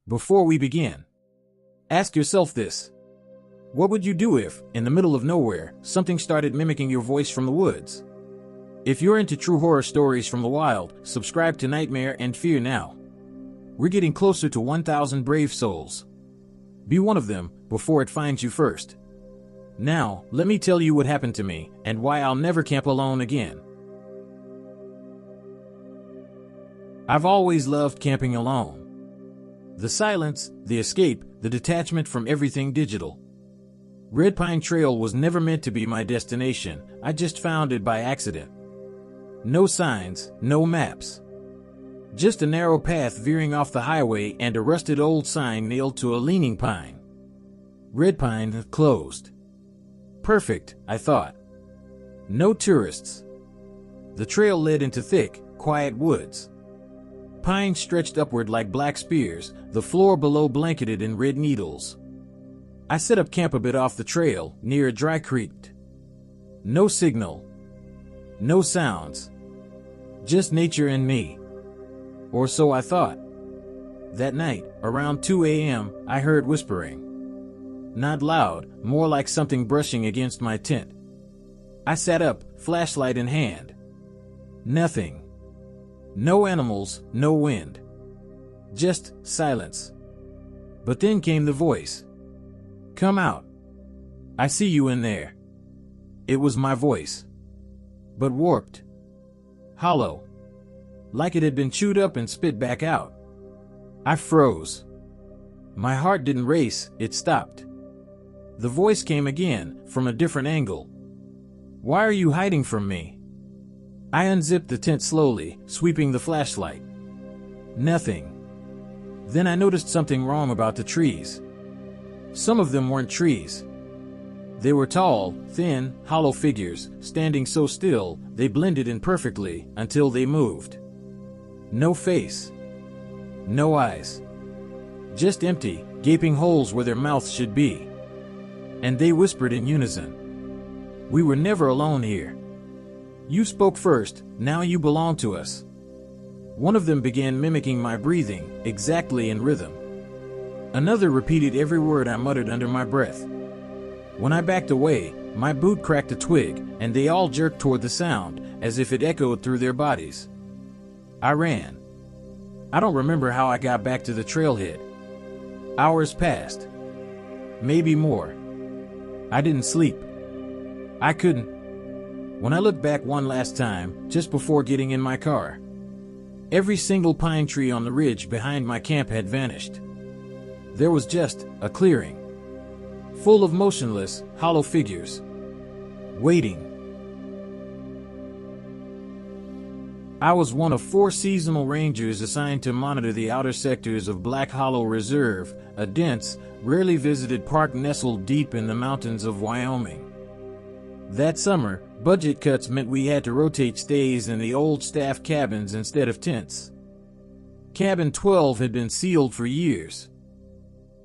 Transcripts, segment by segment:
Before we begin, ask yourself this. What would you do if, in the middle of nowhere, something started mimicking your voice from the woods? If you're into true horror stories from the wild, subscribe to Nightmare and Fear now. We're getting closer to 1,000 brave souls. Be one of them before it finds you first. Now, let me tell you what happened to me and why I'll never camp alone again. I've always loved camping alone. The silence, the escape, the detachment from everything digital. Red Pine Trail was never meant to be my destination. I just found it by accident. No signs, no maps. Just a narrow path veering off the highway and a rusted old sign nailed to a leaning pine. Red Pine closed. Perfect, I thought. No tourists. The trail led into thick, quiet woods. Pines stretched upward like black spears, the floor below blanketed in red needles. I set up camp a bit off the trail, near a dry creek. No signal. No sounds. Just nature and me. Or so I thought. That night, around 2 a.m., I heard whispering. Not loud, more like something brushing against my tent. I sat up, flashlight in hand. Nothing. No animals, no wind. Just silence. But then came the voice. Come out. I see you in there. It was my voice. But warped. Hollow. Like it had been chewed up and spit back out. I froze. My heart didn't race, it stopped. The voice came again, from a different angle. Why are you hiding from me? I unzipped the tent slowly, sweeping the flashlight. Nothing. Then I noticed something wrong about the trees. Some of them weren't trees. They were tall, thin, hollow figures, standing so still, they blended in perfectly, until they moved. No face. No eyes. Just empty, gaping holes where their mouths should be. And they whispered in unison. We were never alone here. You spoke first, now you belong to us. One of them began mimicking my breathing, exactly in rhythm. Another repeated every word I muttered under my breath. When I backed away, my boot cracked a twig, and they all jerked toward the sound, as if it echoed through their bodies. I ran. I don't remember how I got back to the trailhead. Hours passed. Maybe more. I didn't sleep. I couldn't. When I looked back one last time, just before getting in my car, every single pine tree on the ridge behind my camp had vanished. There was just a clearing, full of motionless, hollow figures, waiting. I was one of 4 seasonal rangers assigned to monitor the outer sectors of Black Hollow Reserve, a dense, rarely visited park nestled deep in the mountains of Wyoming. That summer, budget cuts meant we had to rotate stays in the old staff cabins instead of tents. Cabin 12 had been sealed for years.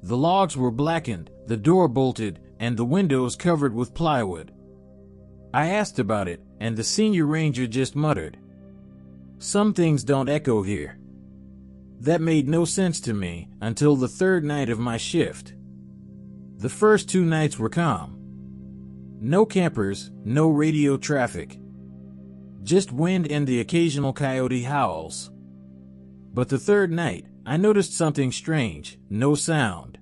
The logs were blackened, the door bolted, and the windows covered with plywood. I asked about it, and the senior ranger just muttered, "Some things don't echo here." That made no sense to me until the 3rd night of my shift. The first 2 nights were calm. No campers, no radio traffic. Just wind and the occasional coyote howls. But the 3rd night, I noticed something strange. No sound.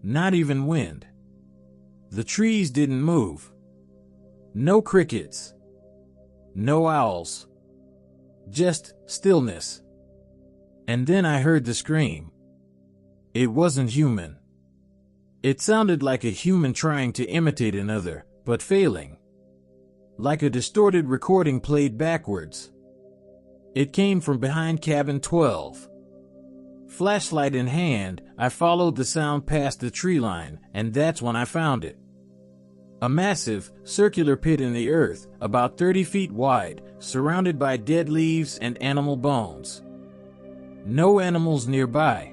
Not even wind. The trees didn't move. No crickets. No owls. Just stillness. And then I heard the scream. It wasn't human. It sounded like a human trying to imitate another, but failing. Like a distorted recording played backwards. It came from behind cabin 12. Flashlight in hand, I followed the sound past the tree line, and that's when I found it. A massive, circular pit in the earth, about 30 feet wide, surrounded by dead leaves and animal bones. No animals nearby.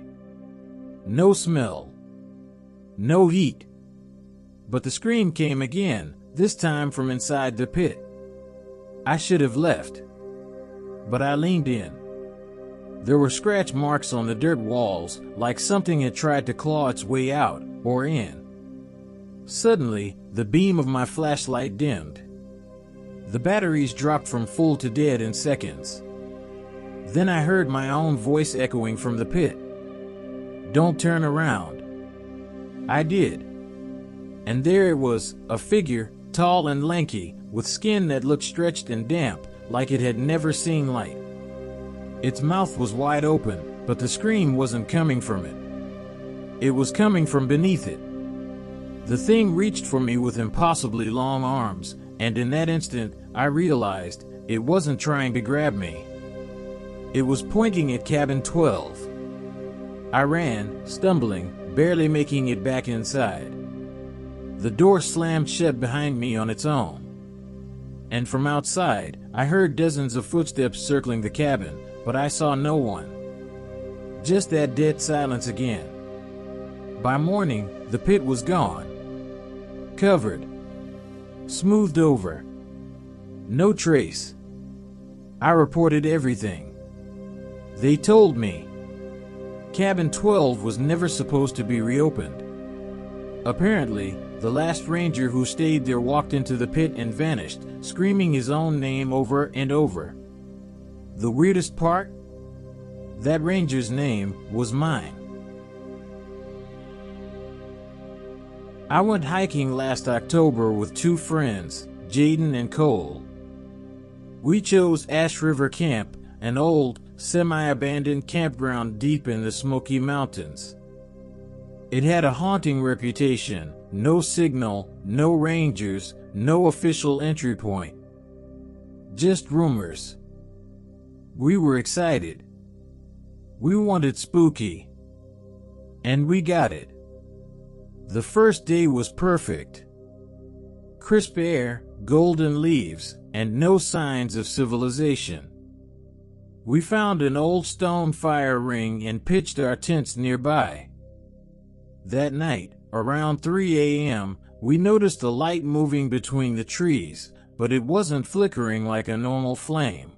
No smell. No heat. But the scream came again, this time from inside the pit. I should have left. But I leaned in. There were scratch marks on the dirt walls, like something had tried to claw its way out or in. Suddenly, the beam of my flashlight dimmed. The batteries dropped from full to dead in seconds. Then I heard my own voice echoing from the pit. "Don't turn around." I did. And there it was, a figure, tall and lanky, with skin that looked stretched and damp, like it had never seen light. Its mouth was wide open, but the scream wasn't coming from it. It was coming from beneath it. The thing reached for me with impossibly long arms, and in that instant, I realized it wasn't trying to grab me. It was pointing at cabin 12. I ran, stumbling, barely making it back inside. The door slammed shut behind me on its own. And from outside, I heard dozens of footsteps circling the cabin, but I saw no one. Just that dead silence again. By morning, the pit was gone. Covered. Smoothed over. No trace. I reported everything. They told me cabin 12 was never supposed to be reopened. Apparently, the last ranger who stayed there walked into the pit and vanished, screaming his own name over and over. The weirdest part? That ranger's name was mine. I went hiking last October with two friends, Jaden and Cole. We chose Ash River Camp, an old, semi-abandoned campground deep in the Smoky Mountains. It had a haunting reputation, no signal, no rangers, no official entry point. Just rumors. We were excited. We wanted spooky. And we got it. The first day was perfect. Crisp air, golden leaves, and no signs of civilization. We found an old stone fire ring and pitched our tents nearby. That night, around 3 a.m., we noticed a light moving between the trees, but it wasn't flickering like a normal flame.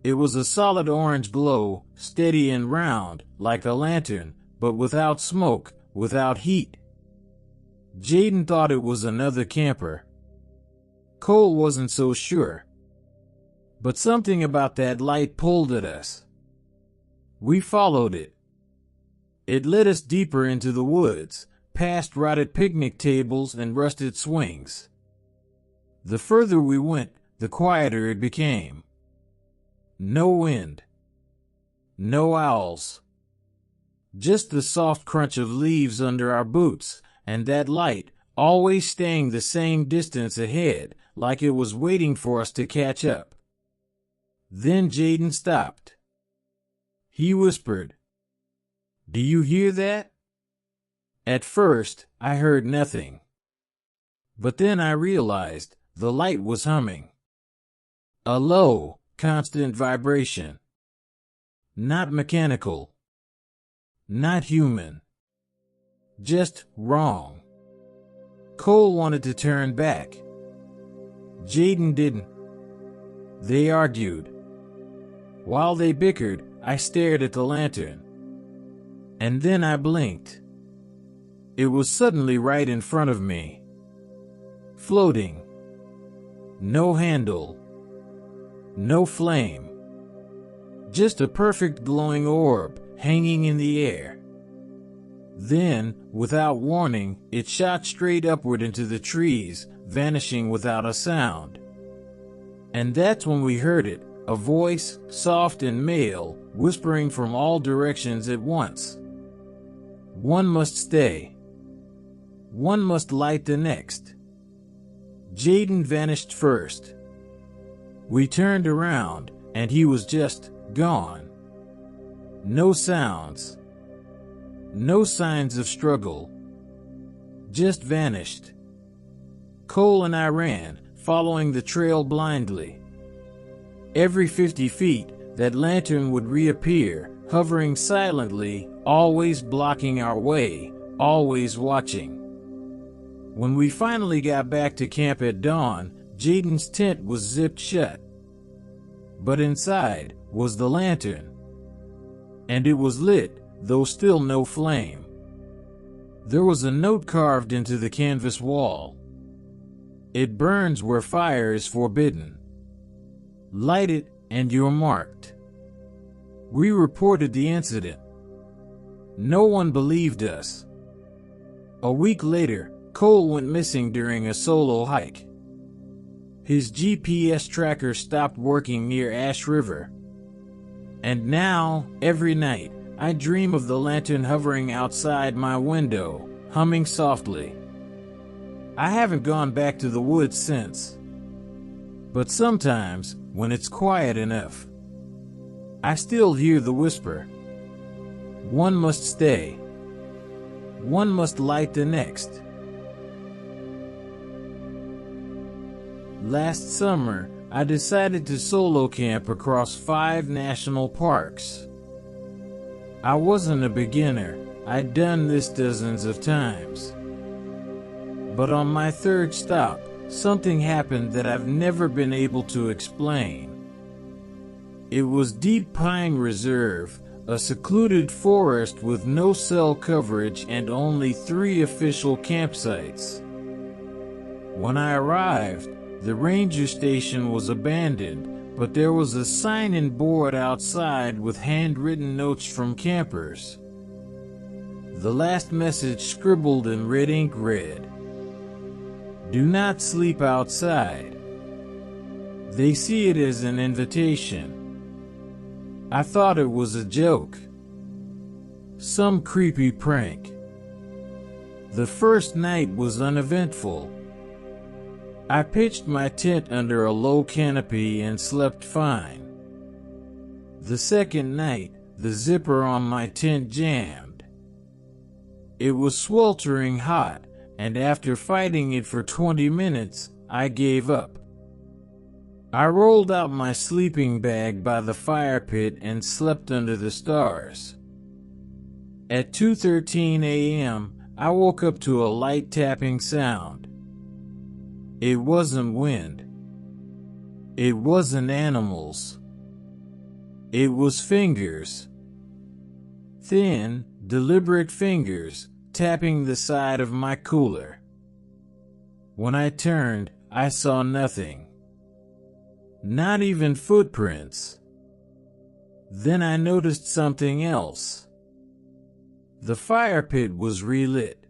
It was a solid orange glow, steady and round, like a lantern, but without smoke, without heat. Jaden thought it was another camper. Cole wasn't so sure. But something about that light pulled at us. We followed it. It led us deeper into the woods, past rotted picnic tables and rusted swings. The further we went, the quieter it became. No wind. No owls. Just the soft crunch of leaves under our boots, and that light, always staying the same distance ahead, like it was waiting for us to catch up. Then Jaden stopped. He whispered, "Do you hear that?" At first, I heard nothing. But then I realized the light was humming. A low, constant vibration. Not mechanical. Not human. Just wrong. Cole wanted to turn back. Jaden didn't. They argued. While they bickered, I stared at the lantern. And then I blinked. It was suddenly right in front of me. Floating. No handle. No flame. Just a perfect glowing orb hanging in the air. Then, without warning, it shot straight upward into the trees, vanishing without a sound. And that's when we heard it, a voice, soft and male, whispering from all directions at once. One must stay. One must light the next. Jaden vanished first. We turned around, and he was just gone. No sounds. No signs of struggle. Just vanished. Cole and I ran, following the trail blindly. Every 50 feet, that lantern would reappear, hovering silently, always blocking our way, always watching. When we finally got back to camp at dawn, Jaden's tent was zipped shut. But inside was the lantern. and it was lit, though still no flame. There was a note carved into the canvas wall. It burns where fire is forbidden. Light it and you're marked. We reported the incident. No one believed us. A week later, Cole went missing during a solo hike. His GPS tracker stopped working near Ash River. And now, every night, I dream of the lantern hovering outside my window, humming softly. I haven't gone back to the woods since. But sometimes, when it's quiet enough, I still hear the whisper. One must stay. One must light the next. Last summer, I decided to solo camp across 5 national parks. I wasn't a beginner. I'd done this dozens of times. But on my 3rd stop, something happened that I've never been able to explain. It was Deep Pine Reserve, a secluded forest with no cell coverage and only 3 official campsites. When I arrived, the ranger station was abandoned, but there was a sign and board outside with handwritten notes from campers. The last message scribbled in red ink read, "Do not sleep outside." They see it as an invitation. I thought it was a joke. Some creepy prank. The first night was uneventful. I pitched my tent under a low canopy and slept fine. The second night, the zipper on my tent jammed. It was sweltering hot, and after fighting it for 20 minutes, I gave up. I rolled out my sleeping bag by the fire pit and slept under the stars. At 2:13 a.m., I woke up to a light tapping sound. It wasn't wind. It wasn't animals. It was fingers. Thin, deliberate fingers, tapping the side of my cooler. When I turned, I saw nothing. Not even footprints. Then I noticed something else. The fire pit was relit.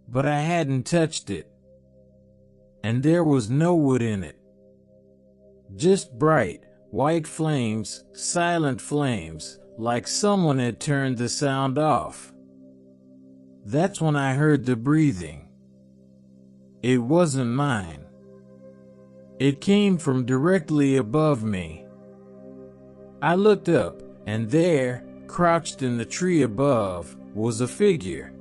But I hadn't touched it. And there was no wood in it. Just bright, white flames, silent flames, like someone had turned the sound off. That's when I heard the breathing. It wasn't mine. It came from directly above me. I looked up, and there, crouched in the tree above, was a figure.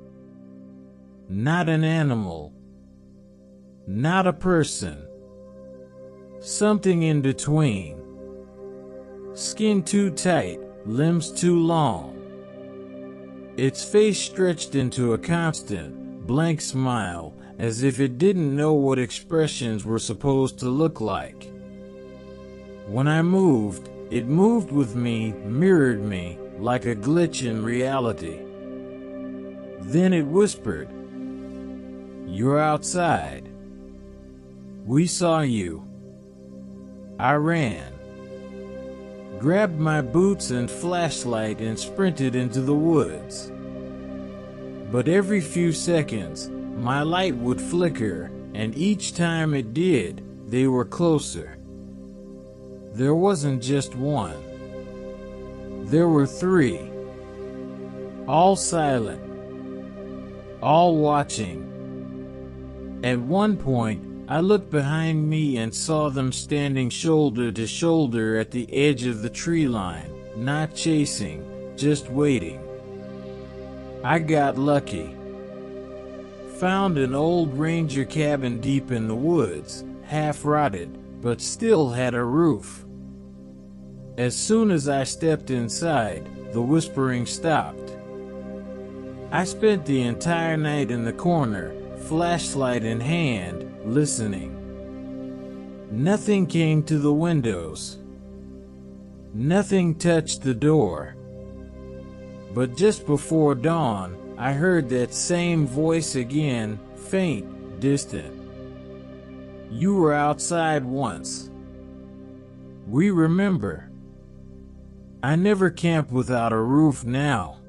Not an animal. Not a person. Something in between. Skin too tight, limbs too long. Its face stretched into a constant, blank smile, as if it didn't know what expressions were supposed to look like. When I moved, it moved with me, mirrored me, like a glitch in reality. Then it whispered, "You're outside. We saw you." I ran, grabbed my boots and flashlight and sprinted into the woods. But every few seconds, my light would flicker, and each time it did, they were closer. There wasn't just one. There were 3. All silent. All watching. At one point, I looked behind me and saw them standing shoulder to shoulder at the edge of the tree line, not chasing, just waiting. I got lucky. Found an old ranger cabin deep in the woods, half rotted, but still had a roof. As soon as I stepped inside, the whispering stopped. I spent the entire night in the corner, flashlight in hand, listening. Nothing came to the windows. Nothing touched the door. But just before dawn, I heard that same voice again, faint, distant. You were outside once. We remember. I never camp without a roof now.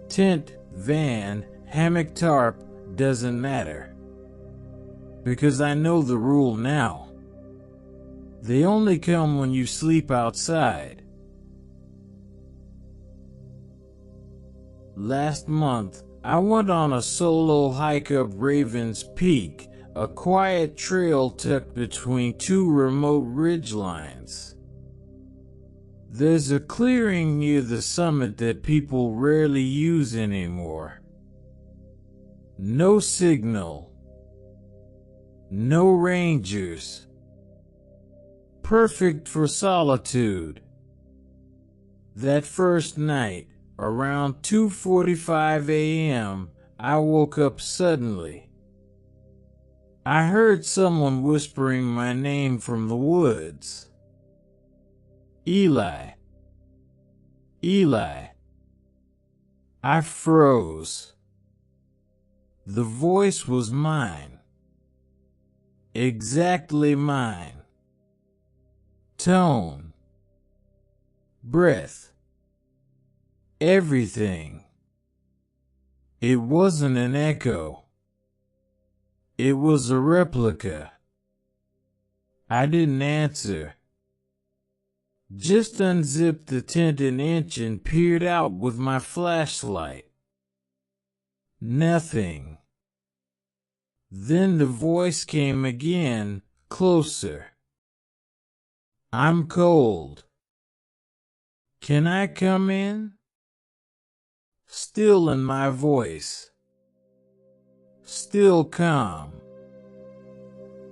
Tent, van, hammock, tarp, doesn't matter. Because I know the rule now. They only come when you sleep outside. Last month, I went on a solo hike up Raven's Peak, a quiet trail tucked between two remote ridgelines. There's a clearing near the summit that people rarely use anymore. No signal. No rangers. Perfect for solitude. That first night, around 2:45 a.m., I woke up suddenly. I heard someone whispering my name from the woods. Eli. Eli. I froze. The voice was mine. Exactly mine. Tone. Breath. Everything. It wasn't an echo. It was a replica. I didn't answer. Just unzipped the tent an inch and peered out with my flashlight. Nothing. Then the voice came again, closer. I'm cold. Can I come in? Still in my voice. Still calm.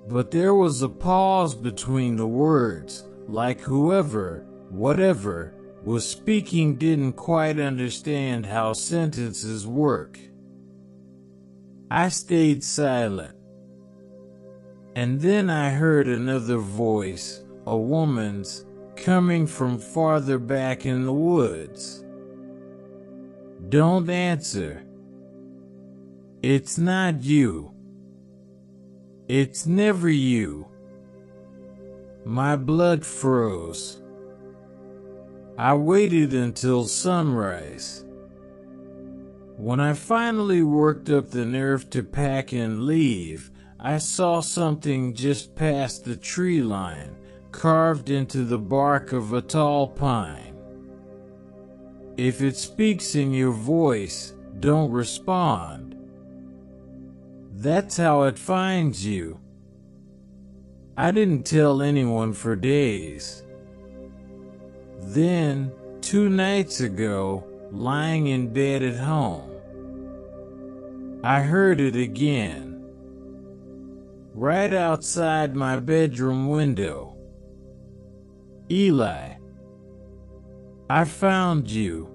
But there was a pause between the words, like whoever, whatever, was speaking didn't quite understand how sentences work. I stayed silent. And then I heard another voice, a woman's, coming from farther back in the woods. Don't answer. It's not you. It's never you. My blood froze. I waited until sunrise. When I finally worked up the nerve to pack and leave, I saw something just past the tree line, carved into the bark of a tall pine. If it speaks in your voice, don't respond. That's how it finds you. I didn't tell anyone for days. Then, 2 nights ago, lying in bed at home, I heard it again. Right outside my bedroom window. Eli. I found you.